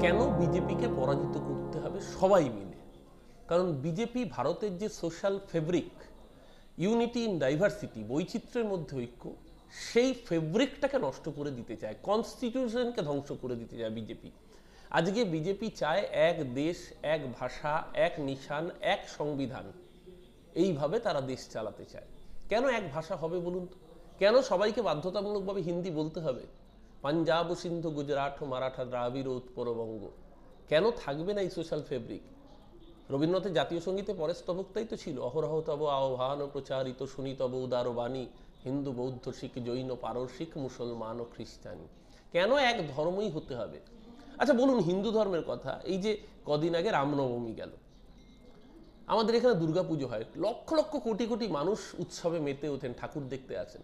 কেন বিজেপিকে পরাজিত করতে হবে সবাই মিলে? কারণ বিজেপি ভারতের যে social fabric, unity in diversity, বৈচিত্র্যের মধ্যে ঐক্য, সেই ফেব্রিকটাকে নষ্ট করে দিতে চায়, কনস্টিটিউশনকে ধ্বংস করে দিতে চায় বিজেপি। আজকে বিজেপি চায় এক দেশ, এক ভাষা, এক নিশান, এক সংবিধান, এইভাবে তারা দেশ চালাতে চায়। কেন এক ভাষা হবে বলুন তো? কেন সবাইকে বাধ্যতামূলকভাবে হিন্দি বলতে হবে? পাঞ্জাব, সিন্ধু, গুজরাট, মারাঠা, দ্রাবিড়, উৎপরবঙ্গ, কেন থাকবে না এই সোশ্যাল ফেব্রিক? রবীন্দ্রনাথের জাতীয় সঙ্গীতে পরের স্তবকটাই তো ছিল, অহরহ তব আহ্বান প্রচারিত শুনি তব উদার বাণী, হিন্দু, বৌদ্ধ, শিখ, জৈন, পারসিক, মুসলমান ও খ্রিস্টানি। কেন এক ধর্মই হতে হবে? আচ্ছা বলুন, হিন্দু ধর্মের কথা, এই যে কদিন আগে রামনবমী গেল, আমাদের এখানে দুর্গাপুজো হয়, লক্ষ লক্ষ কোটি কোটি মানুষ উৎসবে মেতে ওঠেন, ঠাকুর দেখতে আসেন।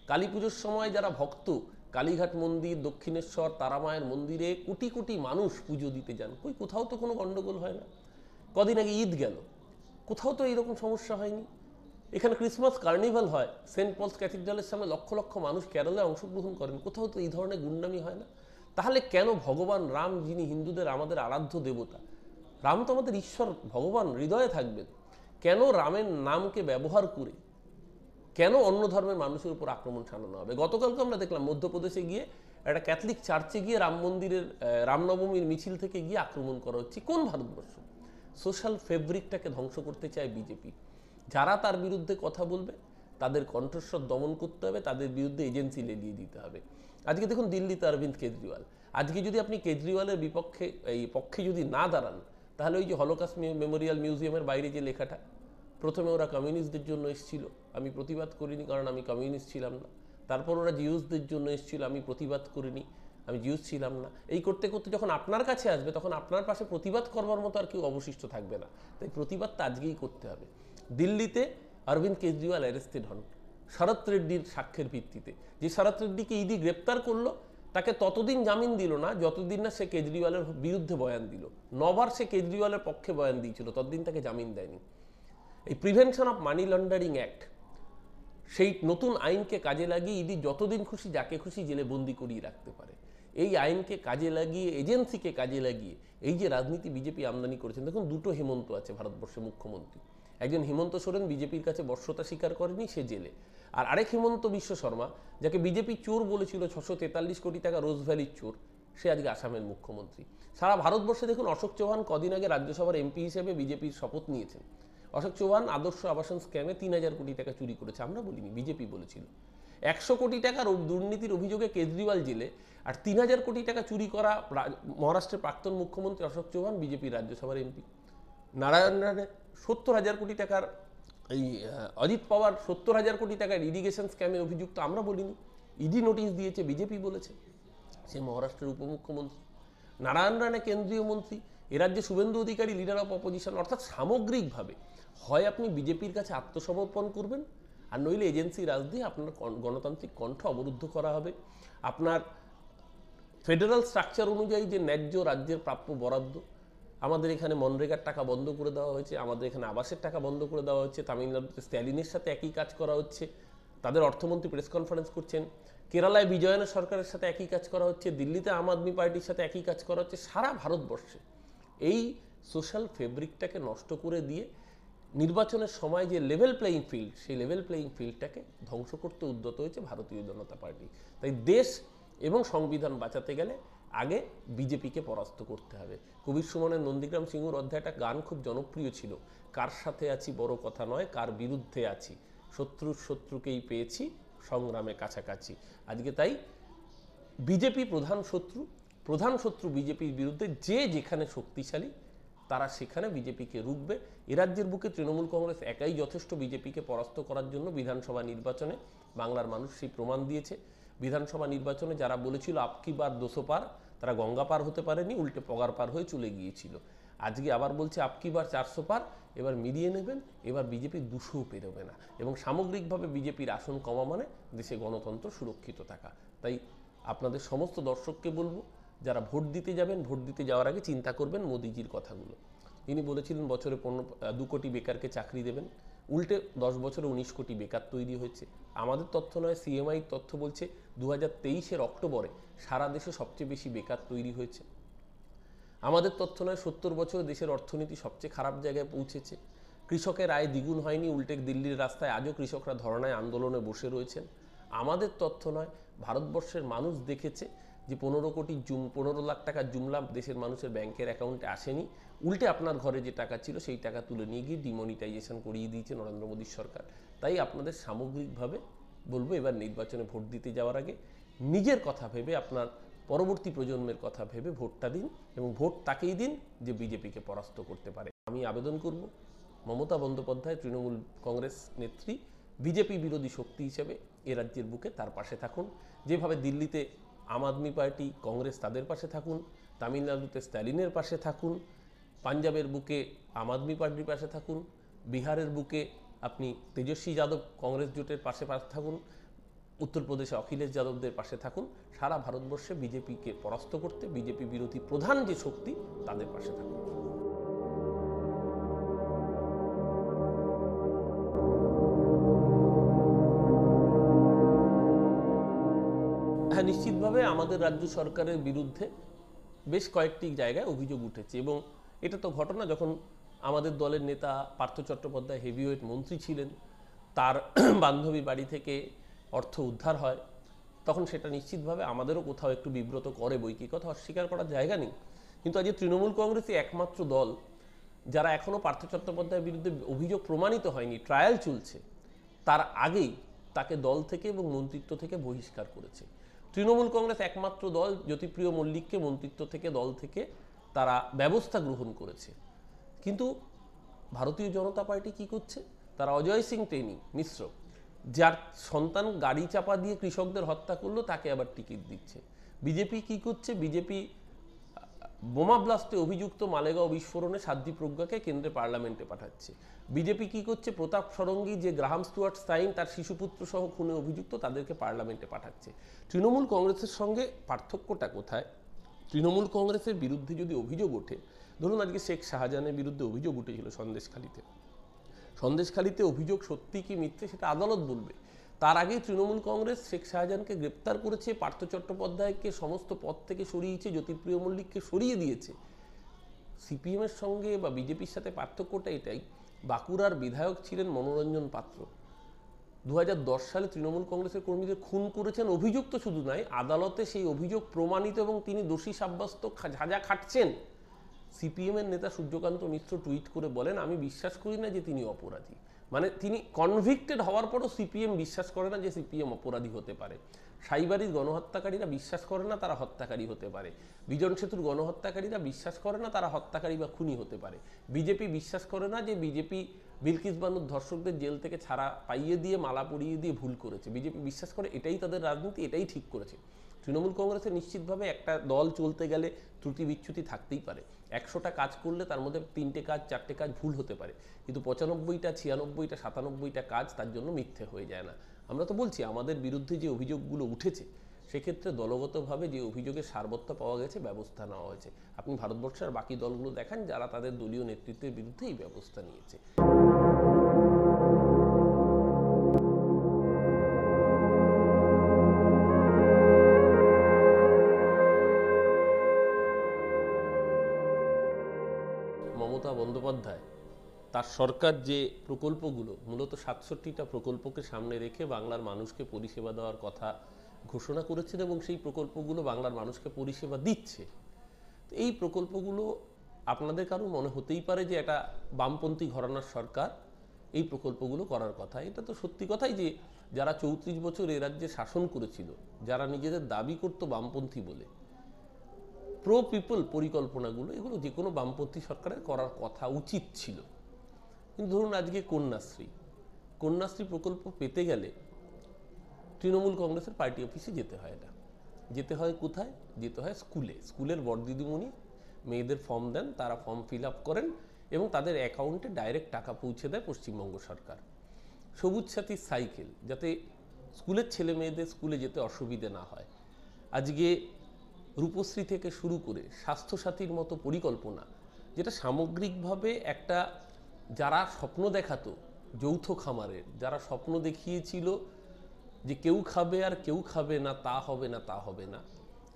কালী পুজোর সময় যারা ভক্ত, কালীঘাট মন্দির, দক্ষিণেশ্বর, তারামায়ের মন্দিরে কোটি কোটি মানুষ পুজো দিতে যান, কোথাও তো কোনো গন্ডগোল হয় না। কদিন আগে ঈদ গেল, কোথাও তো এইরকম সমস্যা হয়নি। এখানে ক্রিসমাস কার্নিভাল হয়, সেন্ট পলস ক্যাথিড্রালের সামনে লক্ষ লক্ষ মানুষ কেরলে অংশগ্রহণ করেন, কোথাও তো এই ধরনের গুন্ডামি হয় না। তাহলে কেন ভগবান রাম, যিনি হিন্দুদের আমাদের আরাধ্য দেবতা, রাম তো আমাদের ঈশ্বর, ভগবান হৃদয়ে থাকবেন, কেন রামের নামকে ব্যবহার করে কেন অন্য ধর্মের মানুষের উপর আক্রমণ চালানো হবে? গতকালকে আমরা দেখলাম মধ্যপ্রদেশে গিয়ে একটা ক্যাথলিক চার্চে গিয়ে রাম মন্দিরের রামনবমীর মিছিল থেকে গিয়ে আক্রমণ করা হচ্ছে। কোন ভারতবর্ষ? সোশ্যাল ফেব্রিকটাকে ধ্বংস করতে চায় বিজেপি। যারা তার বিরুদ্ধে কথা বলবে তাদের কণ্ঠস্বর দমন করতে হবে, তাদের বিরুদ্ধে এজেন্সি লেলিয়ে দিতে হবে। আজকে দেখুন দিল্লিতে অরবিন্দ কেজরিওয়াল, আজকে যদি আপনি কেজরিওয়ালের বিপক্ষে পক্ষে যদি না দাঁড়ান, তাহলে ওই যে হলোকাস্ট মেমোরিয়াল মিউজিয়ামের বাইরে যে লেখাটা, প্রথমে ওরা কমিউনিস্টদের জন্য এসেছিল, আমি প্রতিবাদ করিনি কারণ আমি কমিউনিস্ট ছিলাম না। তারপর ওরা জিউসদের জন্য এসেছিল, আমি প্রতিবাদ করিনি, আমি জিউস ছিলাম না। এই করতে করতে যখন আপনার কাছে আসবে, তখন আপনার পাশে প্রতিবাদ করবার মতো আর কেউ অবশিষ্ট থাকবে না। তাই প্রতিবাদটা আজকেই করতে হবে। দিল্লিতে অরবিন্দ কেজরিওয়াল অ্যারেস্টেড হন শরৎ রেড্ডির সাক্ষ্যের ভিত্তিতে। যে শরৎ রেড্ডিকে ইডি গ্রেপ্তার করলো, তাকে ততদিন জামিন দিল না যতদিন না সে কেজরিওয়ালের বিরুদ্ধে বয়ান দিল। 9বার সে কেজরিওয়ালের পক্ষে বয়ান দিয়েছিল, ততদিন তাকে জামিন দেয়নি। এই prevention of money laundering act, সেই নতুন আইনকে কাজে লাগিয়ে ইডি যতদিন খুশি যাকে খুশি জেলে বন্দি করিয়ে রাখতে পারে। এই আইনকে কাজে লাগিয়ে, এজেন্সিকে কাজে লাগিয়ে এই যে রাজনীতি বিজেপি আমদানি করেছেন। দেখুন, দুটো হেমন্ত আছে ভারতবর্ষে মুখ্যমন্ত্রী। একজন হেমন্ত সোরেন বিজেপির কাছে বর্ষতা স্বীকার করেনি, সে জেলে। আর আরেক হেমন্ত বিশ্ব শর্মা, যাকে বিজেপি চোর বলেছিল, 643 কোটি টাকা রোজ ভ্যালির চোর, সে আজকে আসামের মুখ্যমন্ত্রী। সারা ভারতবর্ষে দেখুন, অশোক চৌহান কদিন আগে রাজ্যসভার এমপি হিসেবে বিজেপির শপথ নিয়েছেন। অশোক চৌহান আদর্শ আবাসন স্ক্যামে 3000 কোটি টাকা চুরি করেছে, আমরা বলিনি, বিজেপি বলেছিল। 100 কোটি টাকার দুর্নীতির অভিযোগে কেজরিওয়াল জেলে, আর 3000 কোটি টাকা চুরি করা মহারাষ্ট্রের প্রাক্তন মুখ্যমন্ত্রী অশোক চৌহান বিজেপির রাজ্যসভার এমপি। নারায়ণ রানে 70,000 কোটি টাকার, এই অজিত পাওয়ার 70,000 কোটি টাকার ইরিগেশন স্ক্যামে অভিযুক্ত, আমরা বলিনি, ইডি নোটিশ দিয়েছে, বিজেপি বলেছে। সে মহারাষ্ট্রের উপমুখ্যমন্ত্রী। নারায়ণ রানে কেন্দ্রীয় মন্ত্রী। এ রাজ্যে Suvendu Adhikari leader of opposition. অর্থাৎ সামগ্রিকভাবে হয় আপনি বিজেপির কাছে আত্মসমর্পণ করবেন, আর নইলে এজেন্সি রাজ দিয়ে আপনার গণতান্ত্রিক কণ্ঠ অবরুদ্ধ করা হবে। আপনার ফেডারেল স্ট্রাকচার অনুযায়ী যে ন্যায্য রাজ্যের প্রাপ্য বরাদ্দ, আমাদের এখানে মনরেগার টাকা বন্ধ করে দেওয়া হয়েছে, আমাদের এখানে আবাসের টাকা বন্ধ করে দেওয়া হচ্ছে, তামিলনাড়ুতে স্ট্যালিনের সাথে একই কাজ করা হচ্ছে, তাদের অর্থমন্ত্রী প্রেস কনফারেন্স করছেন। কেরালায় বিজয়নের সরকারের সাথে একই কাজ করা হচ্ছে, দিল্লিতে আম আদমি পার্টির সাথে একই কাজ করা হচ্ছে। সারা ভারতবর্ষে এই সোশ্যাল ফেব্রিকটাকে নষ্ট করে দিয়ে নির্বাচনের সময় যে লেভেল প্লেয়িং ফিল্ড, সেই লেভেল প্লেয়িং ফিল্ডটাকে ধ্বংস করতে উদ্যত হয়েছে ভারতীয় জনতা পার্টি। তাই দেশ এবং সংবিধান বাঁচাতে গেলে আগে বিজেপিকে পরাস্ত করতে হবে। কবির সুমনের নন্দীগ্রাম সিংহুর অধ্যায়টা গান খুব জনপ্রিয় ছিল, কার সাথে আছি বড় কথা নয়, কার বিরুদ্ধে আছি, শত্রুর শত্রুকেই পেয়েছি সংগ্রামে কাছাকাছি। আজকে তাই বিজেপি প্রধান শত্রু বিজেপির বিরুদ্ধে যে যেখানে শক্তিশালী, তারা সেখানে বিজেপিকে রুখবে। এ রাজ্যের বুকে তৃণমূল কংগ্রেস একাই যথেষ্ট বিজেপিকে পরাস্ত করার জন্য। বিধানসভা নির্বাচনে বাংলার মানুষ সেই প্রমাণ দিয়েছে। বিধানসভা নির্বাচনে যারা বলেছিল আপকি বার 200 পার, তারা গঙ্গা পার হতে পারেনি, উল্টে পগার পার হয়ে চলে গিয়েছিল। আজকে আবার বলছে আপকি বার 400 পার, এবার মিলিয়ে নেবেন, এবার বিজেপি 200ও পেরোবে না। এবং সামগ্রিকভাবে বিজেপির আসন কমা মানে দেশে গণতন্ত্র সুরক্ষিত থাকা। তাই আপনাদের সমস্ত দর্শককে বলবো, যারা ভোট দিতে যাবেন, ভোট দিতে যাওয়ার আগে চিন্তা করবেন মোদিজির কথাগুলো। তিনি বলেছিলেন বছরে 2 কোটি বেকারকে চাকরি দেবেন, উল্টে 10 বছরে 19 কোটি বেকার তৈরি হয়েছে। আমাদের তথ্য নয়, সিএমআই তথ্য বলছে 2023-এর অক্টোবরে সারা দেশে সবচেয়ে বেশি বেকার তৈরি হয়েছে। আমাদের তথ্য নয় 70 বছরে দেশের অর্থনীতি সবচেয়ে খারাপ জায়গায় পৌঁছেছে। কৃষকের আয় দ্বিগুণ হয়নি, উল্টে দিল্লির রাস্তায় আজও কৃষকরা ধর্নায় আন্দোলনে বসে রয়েছেন। আমাদের তথ্য নয়, ভারতবর্ষের মানুষ দেখেছে যে 15 লাখ টাকার জুমলা দেশের মানুষের ব্যাংকের অ্যাকাউন্টে আসেনি, উল্টে আপনার ঘরে যে টাকা ছিল সেই টাকা তুলে নিয়ে গিয়ে ডিমনিটাইজেশন করিয়ে দিয়েছে নরেন্দ্র মোদীর সরকার। তাই আপনাদের সামগ্রিকভাবে বলবো, এবার নির্বাচনে ভোট দিতে যাওয়ার আগে নিজের কথা ভেবে, আপনার পরবর্তী প্রজন্মের কথা ভেবে ভোটটা দিন, এবং ভোট তাকেই দিন যে বিজেপিকে পরাস্ত করতে পারে। আমি আবেদন করব মমতা বন্দ্যোপাধ্যায়, তৃণমূল কংগ্রেস নেত্রী, বিজেপি বিরোধী শক্তি হিসেবে এ রাজ্যের বুকে তার পাশে থাকুন। যেভাবে দিল্লিতে আম আদমি পার্টি, কংগ্রেস তাদের পাশে থাকুন, তামিলনাড়ুতে স্ট্যালিনের পাশে থাকুন, পাঞ্জাবের বুকে আম আদমি পার্টির পাশে থাকুন, বিহারের বুকে আপনি তেজস্বী যাদব কংগ্রেস জোটের পাশে থাকুন, উত্তরপ্রদেশে অখিলেশ যাদবদের পাশে থাকুন। সারা ভারতবর্ষে বিজেপিকে পরাস্ত করতে বিজেপি বিরোধী প্রধান যে শক্তি তাদের পাশে থাকুন। হ্যাঁ, নিশ্চিতভাবে আমাদের রাজ্য সরকারের বিরুদ্ধে বেশ কয়েকটি জায়গায় অভিযোগ উঠেছে, এবং এটা তো ঘটনা, যখন আমাদের দলের নেতা পার্থ চট্টোপাধ্যায় হেভিওয়েট মন্ত্রী ছিলেন, তার বান্ধবী বাড়ি থেকে অর্থ উদ্ধার হয়, তখন সেটা নিশ্চিতভাবে আমাদেরও কোথাও একটু বিব্রত করে, বই কি কথা অস্বীকার করার জায়গা নেই। কিন্তু আজ তৃণমূল কংগ্রেসই একমাত্র দল যারা এখনও পার্থ চট্টোপাধ্যায়ের বিরুদ্ধে অভিযোগ প্রমাণিত হয়নি, ট্রায়াল চলছে, তার আগেই তাকে দল থেকে এবং মন্ত্রিত্ব থেকে বহিষ্কার করেছে। তৃণমূল কংগ্রেস একমাত্র দল জ্যোতিপ্রিয় মল্লিককে মন্ত্রিত্ব থেকে, দল থেকে তারা ব্যবস্থা গ্রহণ করেছে। কিন্তু ভারতীয় জনতা পার্টি কি করছে? তারা অজয় সিং টেনি মিশ্র, যার সন্তান গাড়ি চাপা দিয়ে কৃষকদের হত্যা করলো, তাকে আবার টিকিট দিচ্ছে। বিজেপি কি করছে? বিজেপি বোমা ব্লাস্টে অভিযুক্ত মালেগাঁও বিস্ফোরণে সাধ্বী প্রজ্ঞাকে কেন্দ্রে পার্লামেন্টে পাঠাচ্ছে। বিজেপি কি করছে? প্রতাপ ষড়ঙ্গী, যে গ্রাহাম স্টুয়ার্ট স্টাইন তার শিশুপুত্র সহ খুনে অভিযুক্ত, তাদেরকে পার্লামেন্টে পাঠাচ্ছে। তৃণমূল কংগ্রেসের সঙ্গে পার্থক্যটা কোথায়? তৃণমূল কংগ্রেসের বিরুদ্ধে যদি অভিযোগ ওঠে, ধরুন আজকে শেখ শাহজাহানের বিরুদ্ধে অভিযোগ উঠেছিল সন্দেশখালিতে অভিযোগ সত্যি কি মিথ্যে সেটা আদালত বলবে। তার আগে তৃণমূল কংগ্রেস শেখ শাহজাহানকে গ্রেপ্তার করেছে, পার্থ চট্টোপাধ্যায়কে সমস্ত পদ থেকে সরিয়েছে, জ্যোতিপ্রিয় মল্লিককে সরিয়ে দিয়েছে। সিপিএমের সঙ্গে বা বিজেপির সাথে পার্থক্যটা এটাই, বাঁকুড়ার বিধায়ক ছিলেন মনোরঞ্জন পাত্র, 2010 সালে তৃণমূল কংগ্রেসের কর্মীদের খুন করেছেন, অভিযুক্ত শুধু নয়, আদালতে সেই অভিযোগ প্রমাণিত এবং তিনি দোষী সাব্যস্ত, সাজা খাটছেন। সিপিএমের নেতা সূর্যকান্ত মিশ্র টুইট করে বলেন, আমি বিশ্বাস করি না যে তিনি অপরাধী। মানে তিনি কনভিক্টেড হওয়ার পরও সিপিএম বিশ্বাস করে না যে সিপিএম অপরাধী হতে পারে। সাইবারির গণহত্যাকারীরা বিশ্বাস করে না তারা হত্যাকারী হতে পারে। বিজন সেতুর গণহত্যাকারীরা বিশ্বাস করে না তারা হত্যাকারী বা খুনি হতে পারে। বিজেপি বিশ্বাস করে না যে বিজেপি বিলকিস বানুর ধর্ষকদের জেল থেকে ছাড়া পাইয়ে দিয়ে, মালা পরিয়ে দিয়ে ভুল করেছে। বিজেপি বিশ্বাস করে এটাই তাদের রাজনীতি, এটাই ঠিক করেছে। তৃণমূল কংগ্রেসের নিশ্চিতভাবে একটা দল চলতে গেলে ত্রুটি বিচ্যুতি থাকতেই পারে। 100টা কাজ করলে তার মধ্যে 3টে কাজ 4টে কাজ ভুল হতে পারে, কিন্তু 95টা 96টা 97টা কাজ তার জন্য মিথ্যে হয়ে যায় না। আমরা তো বলছি আমাদের বিরুদ্ধে যে অভিযোগগুলো উঠেছে, সেক্ষেত্রে দলগতভাবে যে অভিযোগের সারবত্য পাওয়া গেছে, ব্যবস্থা নেওয়া হয়েছে। আপনি ভারতবর্ষের বাকি দলগুলো দেখান যারা তাদের দলীয় নেতৃত্বের বিরুদ্ধে এই ব্যবস্থা নিয়েছে। মমতা বন্দ্যোপাধ্যায় তার সরকার যে প্রকল্পগুলো, মূলত 67টা প্রকল্পকে সামনে রেখে বাংলার মানুষকে পরিষেবা দেওয়ার কথা ঘোষণা করেছেন, এবং সেই প্রকল্পগুলো বাংলার মানুষকে পরিষেবা দিচ্ছে। এই প্রকল্পগুলো আপনাদের কারো মনে হতেই পারে যে এটা বামপন্থী ঘরানার সরকার এই প্রকল্পগুলো করার কথা। এটা তো সত্যি কথাই যে যারা 34 বছর এ রাজ্যে শাসন করেছিল, যারা নিজেদের দাবি করতো বামপন্থী বলে, প্রো পিপল পরিকল্পনাগুলো, এগুলো যে কোনো বামপন্থী সরকারের করার কথা উচিত ছিল। কিন্তু ধরুন আজকে কন্যাশ্রী প্রকল্প পেতে গেলে তৃণমূল কংগ্রেসের পার্টি অফিসে যেতে হয়। এটা যেতে হয় কোথায়? যেতে হয় স্কুলের বড় দিদিমণি মেয়েদের ফর্ম দেন, তারা ফর্ম ফিল আপ করেন এবং তাদের অ্যাকাউন্টে ডাইরেক্ট টাকা পৌঁছে দেয় পশ্চিমবঙ্গ সরকার। সবুজ সাথী সাইকেল, যাতে স্কুলের ছেলে মেয়েদের স্কুলে যেতে অসুবিধে না হয়। আজকে রূপশ্রী থেকে শুরু করে স্বাস্থ্যসাথীর মতো পরিকল্পনা, যেটা সামগ্রিকভাবে একটা, যারা স্বপ্ন দেখাতো যৌথ খামারের, যারা স্বপ্ন দেখিয়েছিল যে কেউ খাবে আর কেউ খাবে না, তা হবে না,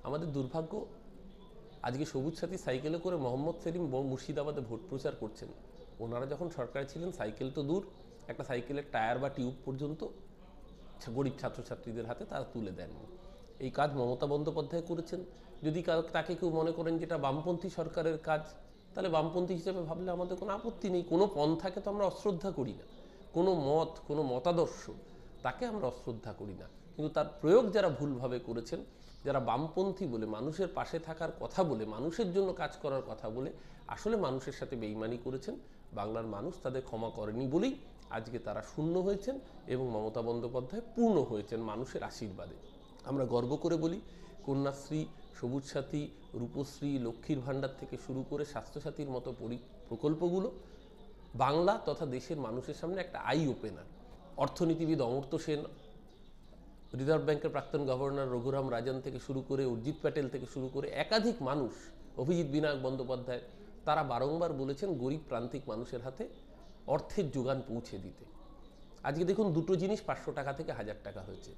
আমাদের দুর্ভাগ্য আজকে সবুজ সাথী সাইকেলে করে মোহাম্মদ সেলিম মুর্শিদাবাদে ভোট প্রচার করছেন। ওনারা যখন সরকারে ছিলেন সাইকেল তো দূর, একটা সাইকেলের টায়ার বা টিউব পর্যন্ত গরিব ছাত্রছাত্রীদের হাতে তারা তুলে দেননি। এই কাজ মমতা বন্দ্যোপাধ্যায় করেছেন। যদি তাকে কেউ মনে করেন যেটা বামপন্থী সরকারের কাজ, তাহলে বামপন্থী হিসেবে ভাবলে আমাদের কোনো আপত্তি নেই। কোনো পন্থাকে তো আমরা অশ্রদ্ধা করি না, কোনো মত, কোনো মতাদর্শ তাকে আমরা অশ্রদ্ধা করি না, কিন্তু তার প্রয়োগ যারা ভুলভাবে করেছেন, যারা বামপন্থী বলে মানুষের পাশে থাকার কথা বলে, মানুষের জন্য কাজ করার কথা বলে আসলে মানুষের সাথে বেইমানি করেছেন, বাংলার মানুষ তাদের ক্ষমা করেনি বলেই আজকে তারা শূন্য হয়েছেন এবং মমতা বন্দ্যোপাধ্যায় পূর্ণ হয়েছেন মানুষের আশীর্বাদে। আমরা গর্ব করে বলি, কন্যাশ্রী, সবুজ সাথী, রূপশ্রী, লক্ষ্মীর ভাণ্ডার থেকে শুরু করে স্বাস্থ্যসাথীর মতো প্রকল্পগুলো বাংলা তথা দেশের মানুষের সামনে একটা আই ওপেনার। অর্থনীতিবিদ অমর্ত্য সেন, রিজার্ভ ব্যাংকের প্রাক্তন গভর্নর রঘুরাম রাজন থেকে শুরু করে উর্জিত প্যাটেল থেকে শুরু করে একাধিক মানুষ, অভিজিৎ বিনায়ক বন্দ্যোপাধ্যায়, তারা বারংবার বলেছেন গরিব প্রান্তিক মানুষের হাতে অর্থের যোগান পৌঁছে দিতে। আজকে দেখুন দুটো জিনিস 500 টাকা থেকে 1000 টাকা হয়েছে।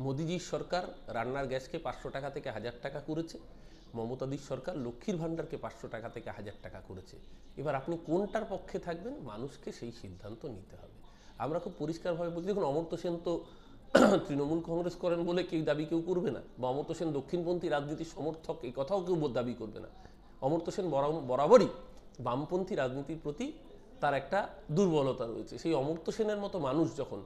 মোদিজির সরকার রান্নার গ্যাসকে 500 টাকা থেকে 1000 টাকা করেছে, মমতাদির সরকার লক্ষ্মীর ভাণ্ডারকে 500 টাকা থেকে 1000 টাকা করেছে। এবার আপনি কোনটার পক্ষে থাকবেন, মানুষকে সেই সিদ্ধান্ত নিতে হবে। আমরা খুব পরিষ্কারভাবে বলছি, দেখুন অমর্ত্য সেন তো তৃণমূল কংগ্রেস করেন বলে কেউ করবে না, বা অমর্ত্য সেন দক্ষিণপন্থী রাজনীতির সমর্থক এই কথাও কেউ দাবি করবে না। অমর্ত্য সেন বরাবরই বামপন্থী রাজনীতির প্রতি তার একটা দুর্বলতা রয়েছে। সেই অমর্ত্য সেনের মতো মানুষ যখন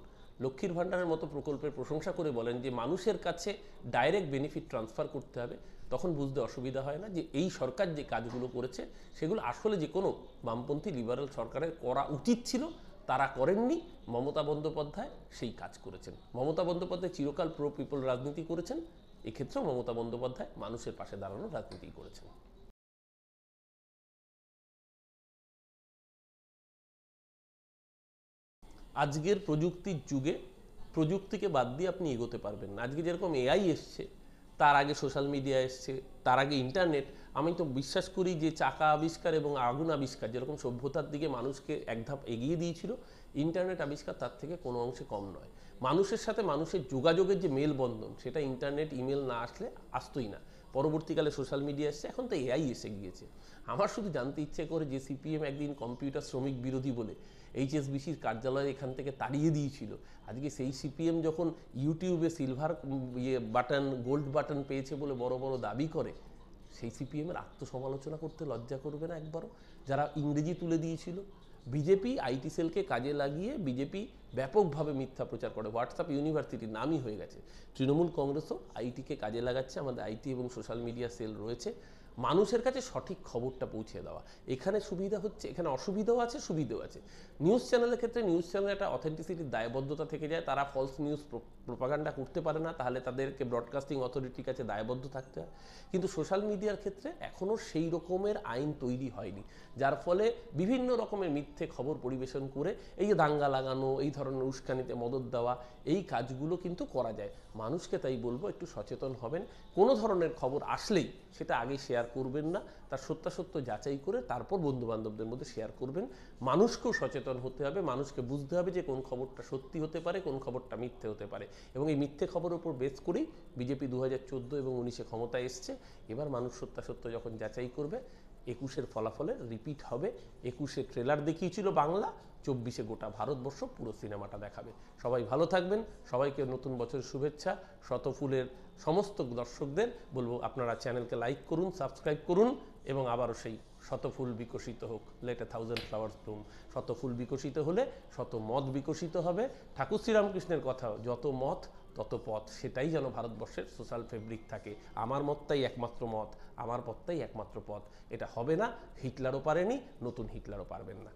লক্ষ্মীর ভাণ্ডারের মতো প্রকল্পের প্রশংসা করে বলেন যে মানুষের কাছে ডাইরেক্ট বেনিফিট ট্রান্সফার করতে হবে, তখন বুঝতে অসুবিধা হয় না যে এই সরকার যে কাজগুলো করেছে সেগুলো আসলে যে কোনো বামপন্থী লিবারাল সরকারের করা উচিত ছিল, তারা করেননি। মমতা বন্দ্যোপাধ্যায় সেই কাজ করেছেন। মমতা বন্দ্যোপাধ্যায় চিরকাল প্রো পিপল রাজনীতি করেছেন, এক্ষেত্রেও মমতা বন্দ্যোপাধ্যায় মানুষের পাশে দাঁড়ানোর রাজনীতি করেছেন। আজকের প্রযুক্তির যুগে প্রযুক্তিকে বাদ দিয়ে আপনি এগোতে পারবেন না। আজকে যেরকম এআই এসছে, তার আগে সোশ্যাল মিডিয়া এসছে, তার আগে ইন্টারনেট। আমি তো বিশ্বাস করি যে চাকা আবিষ্কার এবং আগুন আবিষ্কার যেরকম সভ্যতার দিকে মানুষকে এক ধাপ এগিয়ে দিয়েছিল, ইন্টারনেট আবিষ্কার তার থেকে কোনো অংশে কম নয়। মানুষের সাথে মানুষের যোগাযোগের যে মেলবন্ধন, সেটা ইন্টারনেট ইমেল না আসলে আসতোই না। পরবর্তীকালে সোশ্যাল মিডিয়া এসছে, এখন তো এআই এসে গিয়েছে। আমার শুধু জানতে ইচ্ছে করে যে সিপিএম একদিন কম্পিউটার শ্রমিক বিরোধী বলে এইচএসবিসির কার্যালয় এখান থেকে তাড়িয়ে দিয়েছিল, আজকে সেই সিপিএম যখন ইউটিউবে সিলভার বাটন, গোল্ড বাটন পেয়েছে বলে বড় বড় দাবি করে, সেই সিপিএমের আত্মসমালোচনা করতে লজ্জা করবে না একবারও? যারা ইংরেজি তুলে দিয়েছিল, বিজেপি আইটি সেলকে কাজে লাগিয়ে বিজেপি ব্যাপকভাবে মিথ্যা প্রচার করে। হোয়াটসঅ্যাপ ইউনিভার্সিটির নামই হয়ে গেছে। তৃণমূল কংগ্রেসও আইটিকে কাজে লাগাচ্ছে, আমাদের আইটি এবং সোশ্যাল মিডিয়া সেল রয়েছে। মানুষের কাছে সঠিক খবরটা পৌঁছে দেওয়া, এখানে সুবিধা হচ্ছে, এখানে অসুবিধাও আছে, সুবিধাও আছে। নিউজ চ্যানেলের ক্ষেত্রে নিউজ চ্যানেলের একটা অথেন্টিসিটির দায়বদ্ধতা থেকে যায়, তারা ফলস নিউজ প্রোপাগান্ডা করতে পারে না, তাহলে তাদেরকে ব্রডকাস্টিং অথরিটির কাছে দায়বদ্ধ থাকতে হয়। কিন্তু সোশ্যাল মিডিয়ার ক্ষেত্রে এখনও সেই রকমের আইন তৈরি হয়নি, যার ফলে বিভিন্ন রকমের মিথ্যে খবর পরিবেশন করে এই যে দাঙ্গা লাগানো, এই ধরনের উস্কানিতে মদত দেওয়া, এই কাজগুলো কিন্তু করা যায়। মানুষকে তাই বলবো, একটু সচেতন হবেন। কোনো ধরনের খবর আসলেই সেটা আগে শেয়ার করবেন না, তার সত্যাসত্য যাচাই করে তারপর বন্ধুবান্ধবদের মধ্যে শেয়ার করবেন। মানুষকেও সচেতন হতে হবে, মানুষকে বুঝতে হবে যে কোন খবরটা সত্যি হতে পারে, কোন খবরটা মিথ্যে হতে পারে। এবং এই মিথ্যে খবরের উপর বেস করেই বিজেপি 2014 এবং 19-এ ক্ষমতায় এসছে। এবার মানুষ সত্যাসত্য যখন যাচাই করবে, 21-এর ফলাফলের রিপিট হবে। 21-এ ট্রেলার দেখিয়েছিল বাংলা, 24-এ গোটা ভারতবর্ষ পুরো সিনেমাটা দেখাবে। সবাই ভালো থাকবেন, সবাইকে নতুন বছরের শুভেচ্ছা। শতফুলের সমস্ত দর্শকদের বলবো, আপনারা চ্যানেলকে লাইক করুন, সাবস্ক্রাইব করুন, এবং আবারও সেই শতফুল বিকশিত হোক, লেট 1000 ফ্লাওয়ার্স ব্লুম। শতফুল বিকশিত হলে শত মত বিকশিত হবে। ঠাকুর শ্রীরামকৃষ্ণের কথাও, যত মত তত পথ, সেটাই যেন ভারতবর্ষের সোশ্যাল ফেব্রিক থাকে। আমার মতটাই একমাত্র মত, আমার পথটাই একমাত্র পথ। এটা হবে না, হিটলারও পারেনি, নতুন হিটলারও পারবেন না।